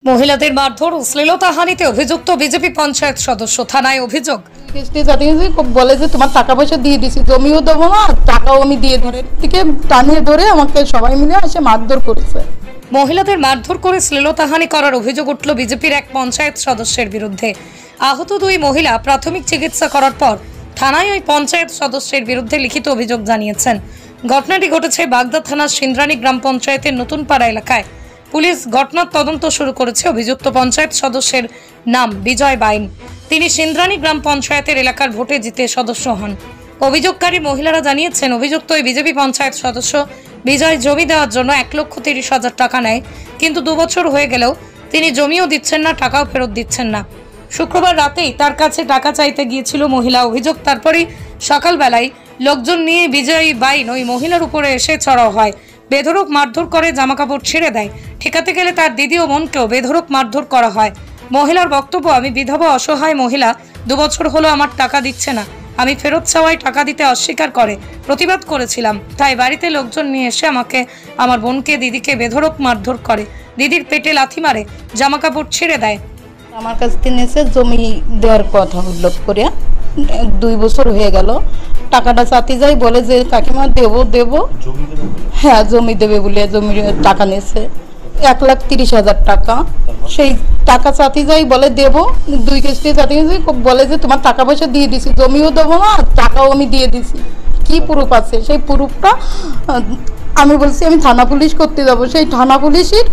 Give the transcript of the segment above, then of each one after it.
মহিলাদের মারধর ও শ্লীলতাহানিতে অভিযুক্ত বিজেপি পঞ্চায়েত সদস্য, থানায় অভিযোগ। বলে যে তোমার টাকা পয়সা দিয়ে দিছি, জমিও দেবো না, টাকাও আমি দিয়ে ঘরের থেকে টানিয়ে ধরে আমাকে সবাই মিলে এসে মারধর করেছে। মহিলাদের মারধর করে শ্লীলতাহানি করার অভিযোগ উঠল বিজেপির এক পঞ্চায়েত সদস্যের বিরুদ্ধে। আহত দুই মহিলা প্রাথমিক চিকিৎসা করার পর থানায় ওই পঞ্চায়েত সদস্যের বিরুদ্ধে লিখিত অভিযোগ জানিয়েছেন। ঘটনাটি ঘটেছে বাগদা থানার সিন্দ্রানী গ্রাম পঞ্চায়েতের নতুন পাড়া এলাকায়। পুলিশ ঘটনার তদন্ত শুরু করেছে। অভিযুক্ত পঞ্চায়েত সদস্যের নাম বিজয় বাইন। তিনি সিন্দ্রানী গ্রাম পঞ্চায়েতের এলাকার ভোটে জিতে সদস্য হন। অভিযোগকারী মহিলারা জানিয়েছেন, অভিযুক্ত ওই বিজেপি পঞ্চায়েত সদস্য বিজয় জমি দেওয়ার জন্য 1,30,000 টাকা নেয়, কিন্তু 2 বছর হয়ে গেলেও তিনি জমিও দিচ্ছেন না, টাকাও ফেরত দিচ্ছেন না। শুক্রবার রাতেই তার কাছে টাকা চাইতে গিয়েছিল মহিলা। অভিযোগ, তারপরেই সকালবেলায় লোকজন নিয়ে বিজয় বাইন ওই মহিলার উপরে এসে চড়াও হয়, বেধড়ক মারধর করে, জামাকাপড় ছিঁড়ে দেয়। ঠেকাতে গেলে তার দিদি ও বোনকেও বেধড়ক মারধর করা হয়। মহিলার বক্তব্য, আমি বিধবা অসহায় মহিলা, 2 বছর হলো আমার টাকা দিচ্ছে না, আমি ফেরত চাওয়ায় টাকা দিতে অস্বীকার করে প্রতিবাদ করেছিলাম, তাই বাড়িতে লোকজন নিয়ে এসে আমাকে, আমার বোনকে, দিদিকে বেধড়ক মারধর করে, দিদির পেটে লাথি মারে, জামাকাপড় ছিঁড়ে দেয়। আমার কাছ থেকে এসে জমি দেওয়ার কথা উল্লেখ করে 2 বছর হয়ে গেল, টাকাটা চাতে যাই, বলে যে কাকিমা দেবো, হ্যাঁ জমি দেবে বলে জমির টাকা নিয়েছে 1,30,000 টাকা। সেই টাকা চাতে যাই, বলে দেবো, 2 কিস্তি চাতে যাই, বলে যে তোমার টাকা পয়সা দিয়ে দিছি, জমিও দেবো না, টাকাও আমি দিয়ে দিছি। কি প্রুফ আছে? সেই প্রুফটা আমি বলছি আমি থানা পুলিশ করতে যাবো। সেই থানা পুলিশের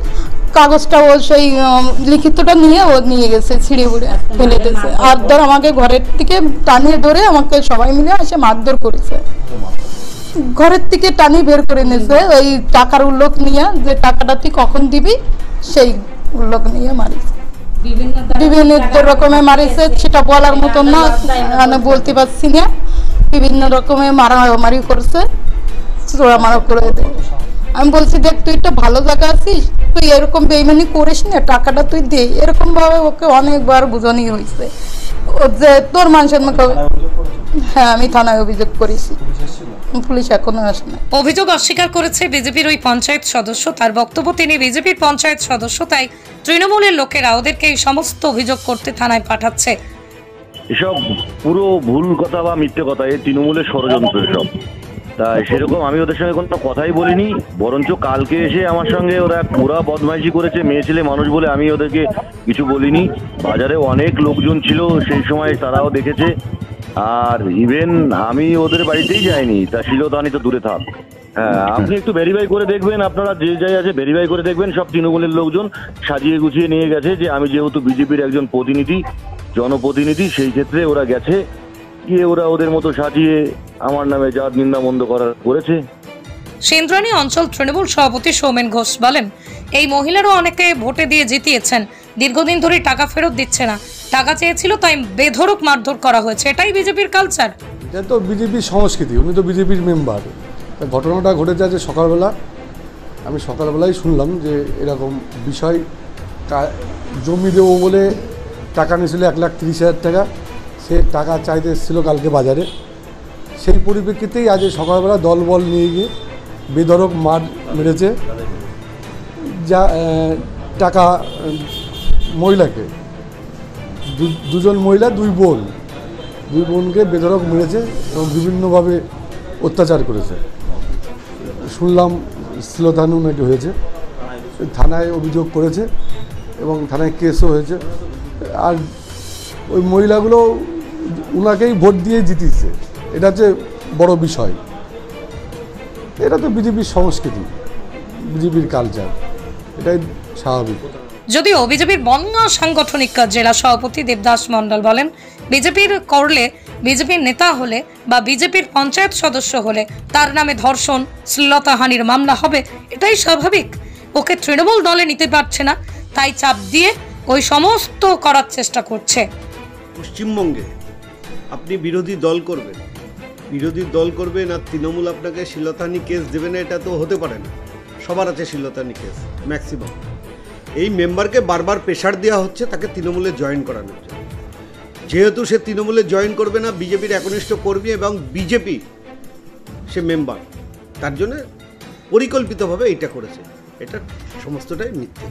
কাগজটা ও সেই লিখিতটা নিয়ে ও নিয়ে গেছে, ছিঁড়ে উড়ে ফেলে দিয়েছে। আর ধর আমাকে ঘরের থেকে টানিয়ে ধরে আমাকে সবাই মিলে এসে মারধর করেছে। ঘরের থেকে টানি বের করে নিয়েছে ওই টাকার উল্লেখ নিয়ে, যে টাকাটা তুই কখন দিবি সেই উল্লেখ নিয়ে মারিছে। বিভিন্ন রকমের মারিছে, সেটা বলার মতন না, মানে বলতে পারছি না। বিভিন্ন রকমের মারামারি করছে, চোরামারা করে দেয়। আমি বলছি দেখ, তুই একটা ভালো জায়গা আছিস, তুই এরকম বেইমানি করিস না, টাকাটা তুই দে। এরকম ভাবে ওকে অনেকবার বোঝানি হয়েছে যে তোর মানুষের মুখে। হ্যাঁ, আমি থানায় অভিযোগ করেছি, পুলিশ এখনো আসে না। অভিযোগ অস্বীকার করেছে বিজেপির ওই পঞ্চায়েত সদস্য। তার বক্তব্য, তিনি বিজেপির পঞ্চায়েত সদস্য, তাই তৃণমূলের লোকেরা ওদেরকে এই সমস্ত অভিযোগ করতে থানায় পাঠাচ্ছে। এসব পুরো ভুল কথা বা মিথ্যে কথা, এই তৃণমূলের ষড়যন্ত্র এসব। তাই সেরকম আমি ওদের সঙ্গে কোনো কথাই বলিনি, বরঞ্চ কালকে এসে আমার সঙ্গে ওরা বদমাইশি করেছে। মেয়ে ছেলে মানুষ বলে আমি ওদেরকে কিছু বলিনি। বাজারে অনেক লোকজন ছিল সেই সময়, তারাও দেখেছে। আর ইভেন আমি ওদের বাড়িতেই যাইনি, তা শ্লীলতাহানি তো দূরে থাক। হ্যাঁ, আপনি একটু ভেরিফাই করে দেখবেন, আপনারা যে যাই আছে ভেরিফাই করে দেখবেন। সব তৃণমূলের লোকজন সাজিয়ে গুছিয়ে নিয়ে গেছে যে আমি যেহেতু বিজেপির একজন প্রতিনিধি, জনপ্রতিনিধি, সেই ক্ষেত্রে ওরা গেছে, গিয়ে ওরা ওদের মতো সাজিয়ে আমার নামে যা নিন্দা মন্দ করেছে। সিন্দ্রানী অঞ্চল তৃণমূল সভাপতি সৌমেন ঘোষ বলেন, এই মহিলারও অনেকে ভোটে দিয়ে জিতিয়েছেন, দীর্ঘদিন ধরে টাকা ফেরত দিচ্ছে না, টাকা চেয়েছিল তাই বেধড়ক মারধর করা হয়েছে। এটাই বিজেপির কালচার। এটা তো বিজেপির সংস্কৃতি, উনি তো বিজেপির মেম্বার। ঘটনাটা ঘটেছে যে সকালবেলা, আমি সকালবেলায় শুনলাম যে এরকম বিষয়, জমি দেবো বলে টাকা নিয়েছিল 1,30,000 টাকা। সে টাকা চাইতে এসেছিল কালকে বাজারে। সেই পরিপ্রেক্ষিতেই আজ সকালবেলা দলবল নিয়ে গিয়ে বেধড়ক মার মেরেছে। যা টাকা মহিলাকে, 2জন মহিলা, 2 বোনকে বেধড়ক মেরেছে এবং বিভিন্নভাবে অত্যাচার করেছে। শুনলাম শ্লীলতাহানি নাকি হয়েছে, থানায় অভিযোগ করেছে এবং থানায় কেসও হয়েছে। আর ওই মহিলাগুলো ওনাকেই ভোট দিয়ে জিতিয়েছে, এটা হচ্ছে বড় বিষয়। এটা তো বিজেপির সংস্কৃতি, বিজেপির কালচার, এটাই স্বাভাবিক। যদিও বিজেপির বনগাঁ সাংগঠনিক জেলা সভাপতি দেবদাস মণ্ডল বলেন, বিজেপির করলে, বিজেপির নেতা হলে বা বিজেপির পঞ্চায়েত সদস্য হলে তার নামে ধর্ষণ, শ্লীলতাহানির মামলা হবে, এটাই স্বাভাবিক। ওকে তৃণমূল দলে নিতে পারছে না, তাই চাপ দিয়ে ওই সমস্ত করার চেষ্টা করছে। পশ্চিমবঙ্গে আপনি বিরোধী দল করবেন আর তৃণমূল আপনাকে শ্লীলতাহানি কেস দেবে না, এটা তো হতে পারে না। সবার আছে শ্লীলতাহানি কেস, ম্যাক্সিমাম। এই মেম্বারকে বারবার প্রেশার দেওয়া হচ্ছে তাকে তৃণমূলে জয়েন করানোর জন্য। যেহেতু সে তৃণমূলে জয়েন করবে না, বিজেপির একনিষ্ঠ কর্মী এবং বিজেপি সে মেম্বার, তার জন্য পরিকল্পিতভাবে এটা করেছে। এটা সমস্তটাই মিথ্যে।